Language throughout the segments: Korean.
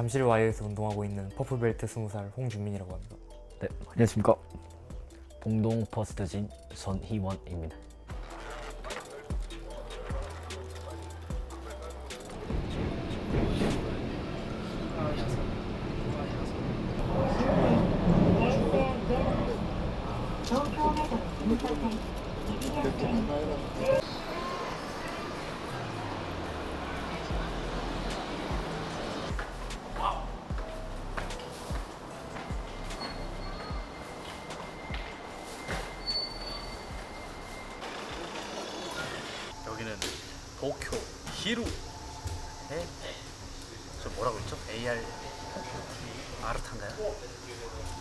잠실와이에서 운동하고 있는 퍼플벨트 20살 홍준민이라고 합니다. 네, 안녕하십니까. 봉동 퍼스트진 손희원입니다. 여기는 도쿄 히루 저 뭐라고 했죠? AR 아르탄가요?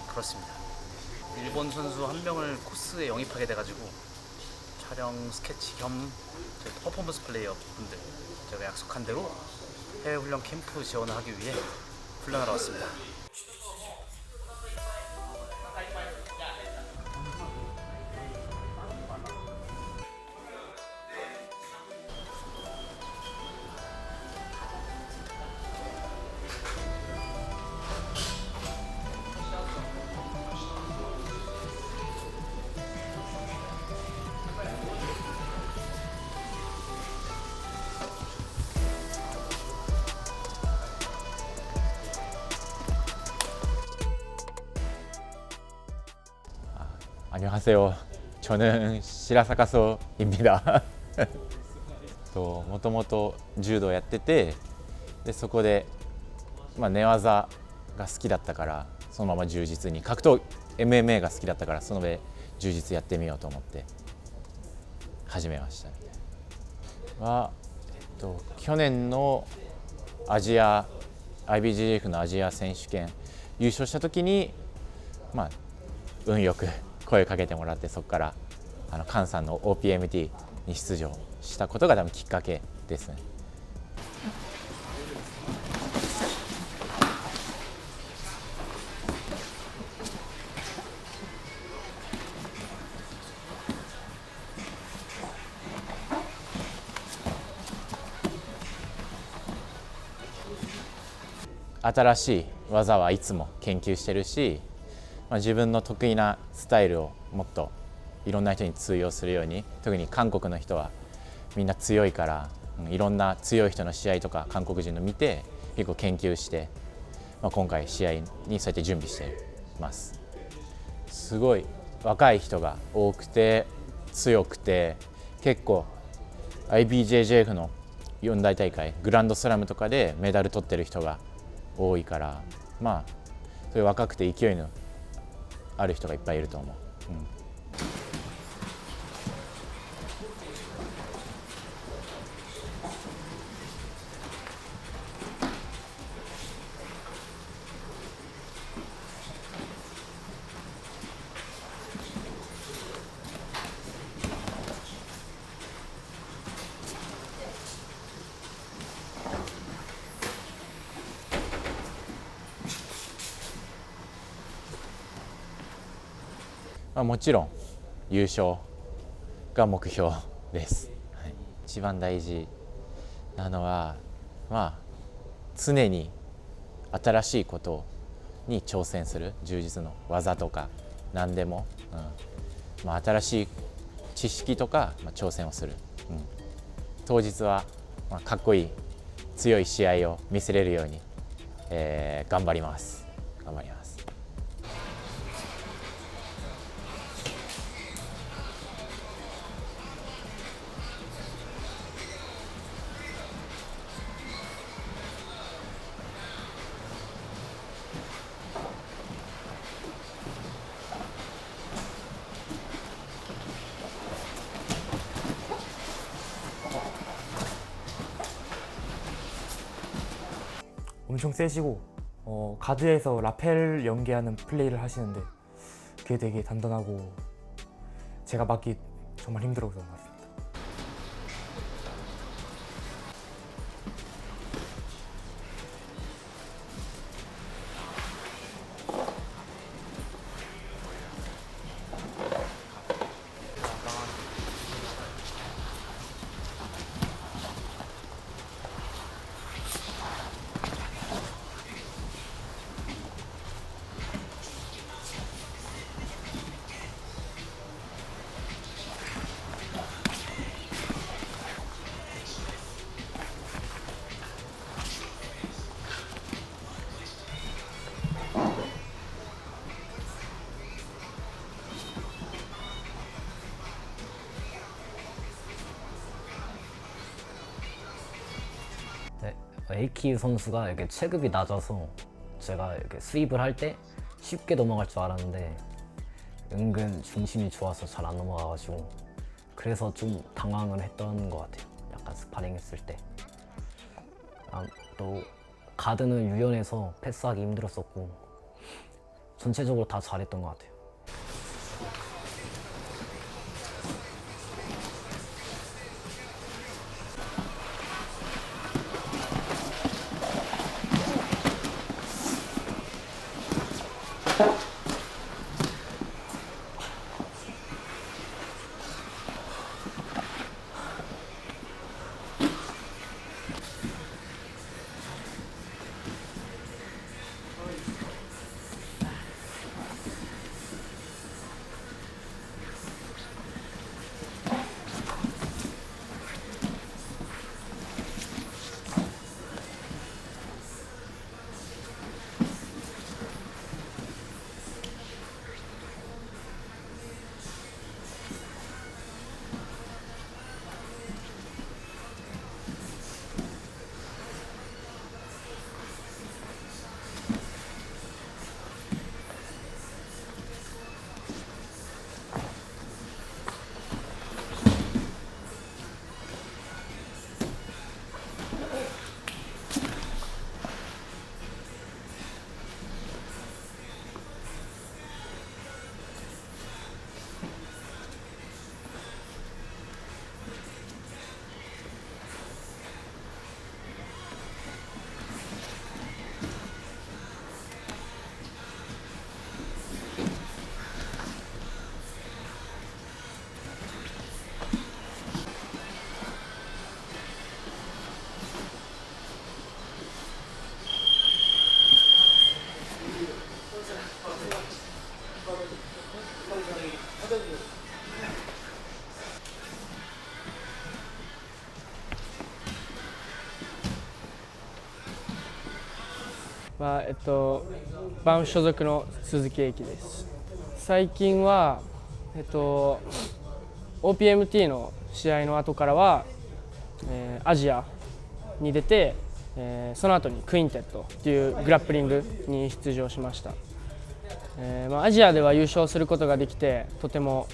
그렇습니다. 일본 선수 한 명을 코스에 영입하게 돼가지고 촬영 스케치 겸 저희 퍼포먼스 플레이어 분들 제가 약속한 대로 해외 훈련 캠프 지원을 하기 위해 훈련하러 왔습니다. 안녕하세요. 저는 시라사카소입니다. もともと柔道やってて、でそこで、寝技が好きだったからそのまま柔術に、格闘 MMA が好きだったからその上柔術やってみようと思って始めました。去年のアジア IBJJF のアジア選手権優勝した時に、運よく声をかけてもらって、そこから菅さんの OPMT に出場したことが多分きっかけですね。新しい技はいつも研究してるし、自分の得意なスタイルをもっといろんな人に通用するように、特に韓国の人はみんな強いから、いろんな強い人の試合とか韓国人の見て結構研究して、今回試合にそうやって準備しています。すごい若い人が多くて強くて、結構 IBJJF の4大大会グランドスラムとかでメダル取ってる人が多いから、そういう若くて勢いのある人がいっぱいいると思う。もちろん優勝が目標です。一番大事なのは、常に新しいことに挑戦する。柔術の技とか何でも、新しい知識とか、挑戦をする。当日は、かっこいい強い試合を見せれるように、頑張ります。엄청 세시고 가드에서 라펠 연계하는 플레이를 하시는데 그게 되게 단단하고 제가 맞기 정말 힘들어서 그런 것 같습니다. 에이키 선수가 이렇게 체급이 낮아서 제가 이렇게 스윕을 할 때 쉽게 넘어갈 줄 알았는데 은근 중심이 좋아서 잘 안 넘어가가지고 그래서 좀 당황을 했던 것 같아요. 약간 스파링 했을 때. 또 가드는 유연해서 패스하기 힘들었었고 전체적으로 다 잘했던 것 같아요.バンフ所属の鈴木英樹です。最近は、OPMT の試合の後からは、アジアに出て、その後にクインテットというグラップリングに出場しました。アジアでは優勝することができてとても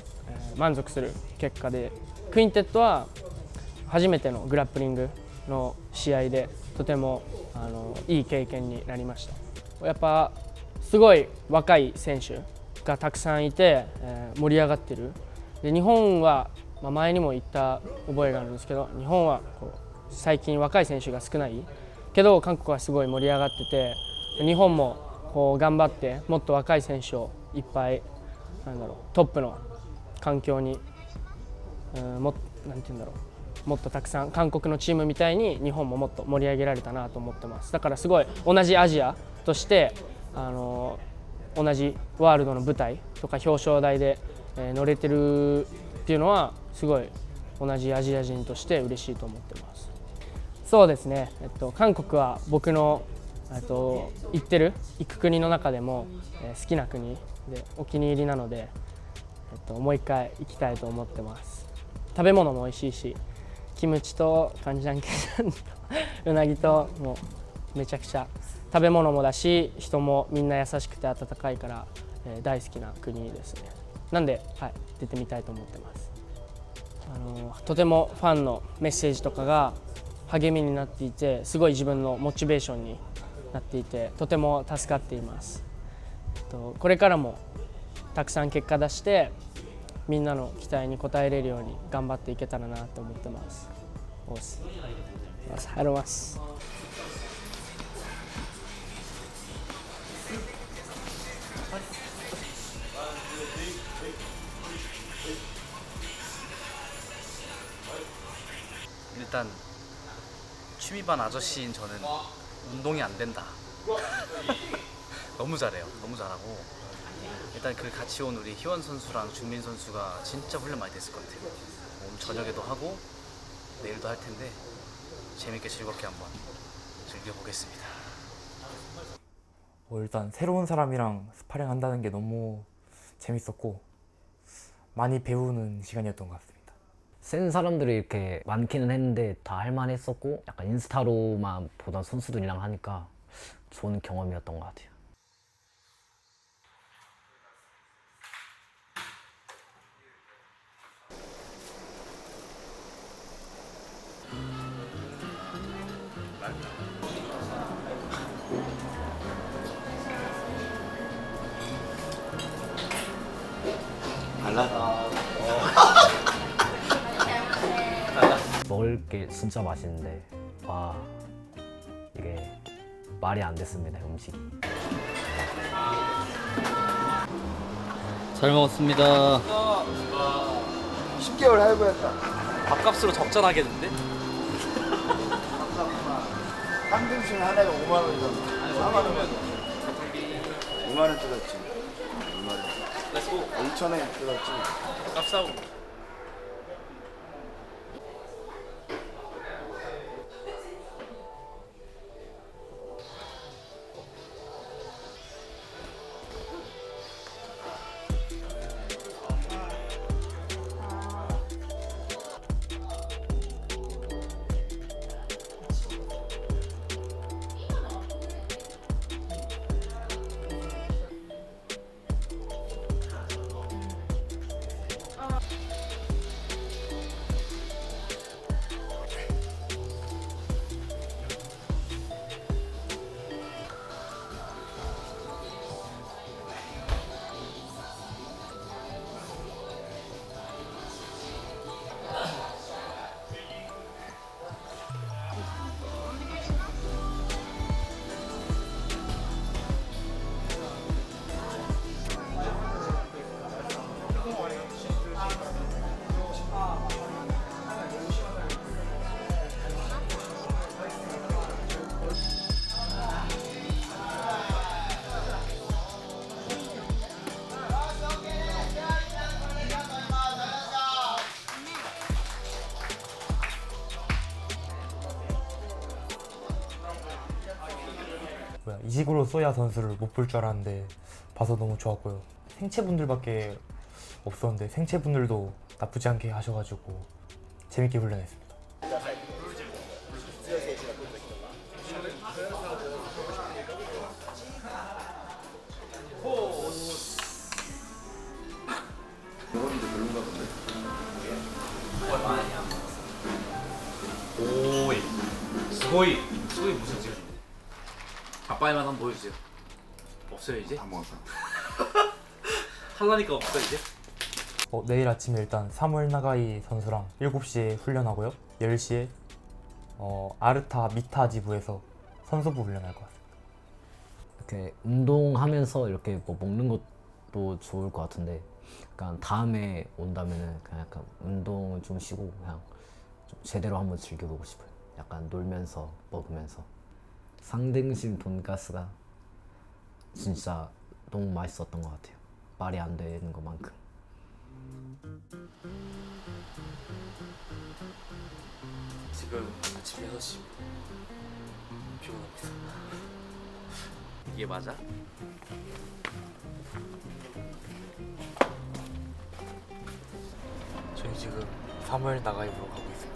満足する結果で、クインテットは初めてのグラップリングの試合でとてもいい経験になりました。やっぱすごい若い選手がたくさんいて、盛り上がってる。で日本は、前にも言った覚えがあるんですけど、日本は最近若い選手が少ないけど韓国はすごい盛り上がってて、日本も頑張ってもっと若い選手をいっぱいトップの環境に、なんて言うんだろう、もっとたくさん韓国のチームみたいに日本ももっと盛り上げられたなと思ってます。だからすごい同じアジアとして同じワールドの舞台とか表彰台で乗れてるっていうのはすごい同じアジア人として嬉しいと思ってます。そうですね、韓国は僕の行く国の中でも好きな国でお気に入りなので、もう一回行きたいと思ってます。食べ物も美味しいし、キムチとカンジャンケジャンとうなぎともうめちゃくちゃ食べ物もだし、人もみんな優しくて温かいから、大好きな国ですね。なんで、出てみたいと思ってます。とてもファンのメッセージとかが励みになっていて、すごい自分のモチベーションになっていて、とても助かっています。これからもたくさん結果出してみんなの期待に応えれるように頑張っていけたらなと思ってます。おす。あります。일단 취미반 아저씨인 저는 운동이 안 된다. 너무 잘해요. 너무 잘하고, 일단 그 같이 온 우리 희원 선수랑 준민 선수가 진짜 훈련 많이 됐을 것 같아요. 오늘 저녁에도 하고 내일도 할 텐데 재밌게 즐겁게 한번 즐겨보겠습니다. 일단 새로운 사람이랑 스파링 한다는 게 너무 재밌었고 많이 배우는 시간이었던 것 같습니다. 센 사람들이 이렇게 많기는 했는데 다 할만했었고 약간 인스타로만 보던 선수들이랑 하니까 좋은 경험이었던 것 같아요. 먹을 게 진짜 맛있는데 와 이게 말이 안 됐습니다. 음식이. 잘 먹었습니다. 10개월 할부했다. 밥값으로 적절하겠는데? 한 등씩 하나에 5만 원 정도. 4만 원면 2만 원 뜯었지. 2만 원. 2천 원 뜯었지. 값 싸고. 이식으로 쏘야 선수를 못 볼 줄 알았는데 봐서 너무 좋았고요. 생체분들밖에 없었는데 생체분들도 나쁘지 않게 하셔가지고 재밌게 훈련했습니다. 오이. 스고이. 스고이 무슨 찍었는데? 아빠의 맛 한번 보여주세요. 없어요 이제? 다 먹었어. 하려니까 없어 이제? 내일 아침에 일단 사무엘 나가이 선수랑 7시에 훈련하고요. 10시에 아르타 미타 지부에서 선수부 훈련할 것 같습니다. 이렇게 운동하면서 이렇게 뭐 먹는 것도 좋을 것 같은데 약간 다음에 온다면은 그냥 약간 운동을 좀 쉬고 그냥 좀 제대로 한번 즐겨보고 싶어요. 약간 놀면서 먹으면서. 상등심 돈가스가 진짜 너무 맛있었던 것 같아요. 말이 안 되는 것만큼. 지금 아침 6시. 피곤합니다. 이게 맞아? 저희 지금 사무엘 나가이 보러 가고 있습니다.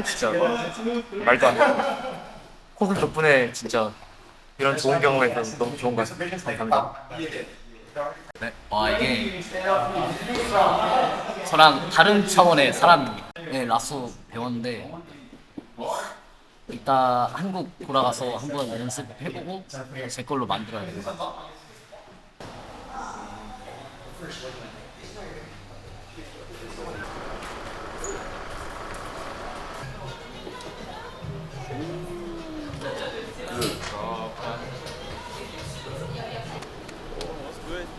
진짜 말도 안 돼. 코스 덕분에 진짜 이런 좋은 경험에서 너무 좋은 것 같습니다. 감사합니다. 네, 와 이게 저랑 다른 차원의 사람이 라쏘 배웠는데 이따 한국 돌아가서 한번 연습해보고 제 걸로 만들어야 됩니다.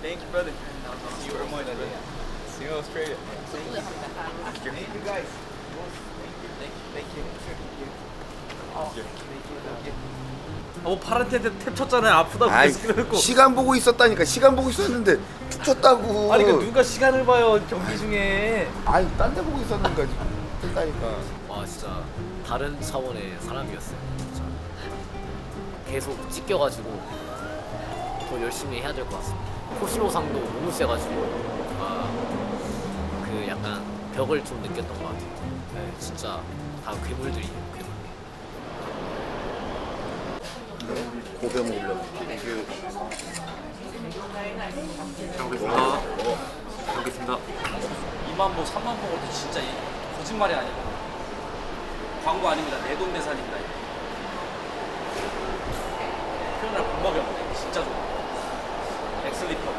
Thanks, brother. See you tomorrow, brother. See you in Australia. Thank you guys. Thank you. 뭐 파란 탭 쳤잖아요. 아프다고 아이, 계속 그러고. 시간 보고 있었다니까. 시간 보고 있었는데 툭 쳤다고. 아니 그 누가 시간을 봐요 경기 중에. 아니 딴 데 보고 있었는가 지금 쳤다니까. 와 진짜 다른 차원의 사람이었어요. 진짜 계속 찢겨가지고 더 열심히 해야 될 것 같습니다. 호시노상도 너무 세가지고 그 약간 벽을 좀 느꼈던 것 같아요. 네, 진짜 다 괴물들이에요. 괴물. 고병 올려. 알겠습니다. 2만 보, 3만 보고도 진짜 거짓말이 아니고 광고 아닙니다. 내돈내산입니다. 표현할 방법이 없네. 진짜 좋아. 엑슬리퍼.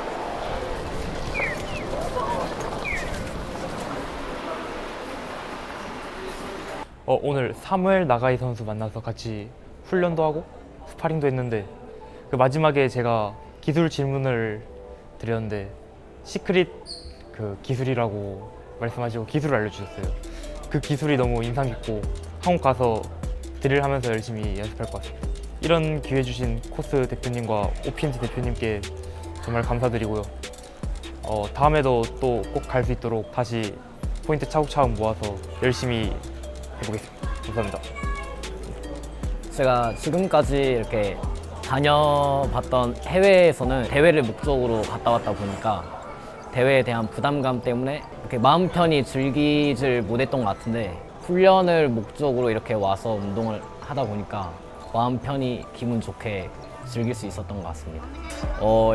오늘 사무엘 나가이 선수 만나서 같이 훈련도 하고 스파링도 했는데 그 마지막에 제가 기술 질문을 드렸는데 시크릿 그 기술이라고 말씀하시고 기술을 알려주셨어요. 그 기술이 너무 인상 깊고 한국 가서 드릴 하면서 열심히 연습할 것 같습니다. 이런 기회 주신 코스 대표님과 OPMC 대표님께 정말 감사드리고요. 다음에도 또 꼭 갈 수 있도록 다시 포인트 차곡차곡 모아서 열심히 해보겠습니다. 감사합니다. 제가 지금까지 이렇게 다녀봤던 해외에서는 대회를 목적으로 갔다 왔다 보니까 대회에 대한 부담감 때문에 이렇게 마음 편히 즐기질 못했던 것 같은데 훈련을 목적으로 이렇게 와서 운동을 하다 보니까 마음 편히 기분 좋게 즐길 수 있었던 것 같습니다.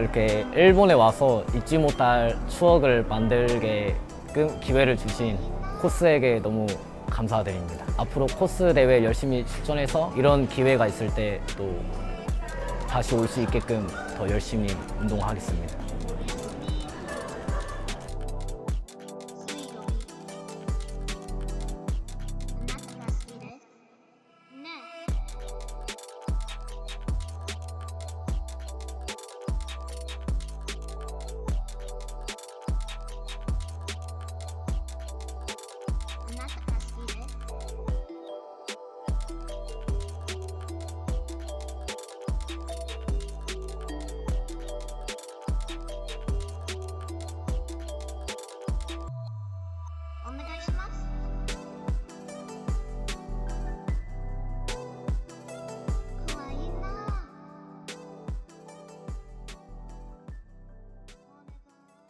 이렇게 일본에 와서 잊지 못할 추억을 만들게끔 기회를 주신 코스에게 너무 감사드립니다. 앞으로 코스 대회 열심히 출전해서 이런 기회가 있을 때 또 다시 올 수 있게끔 더 열심히 운동하겠습니다.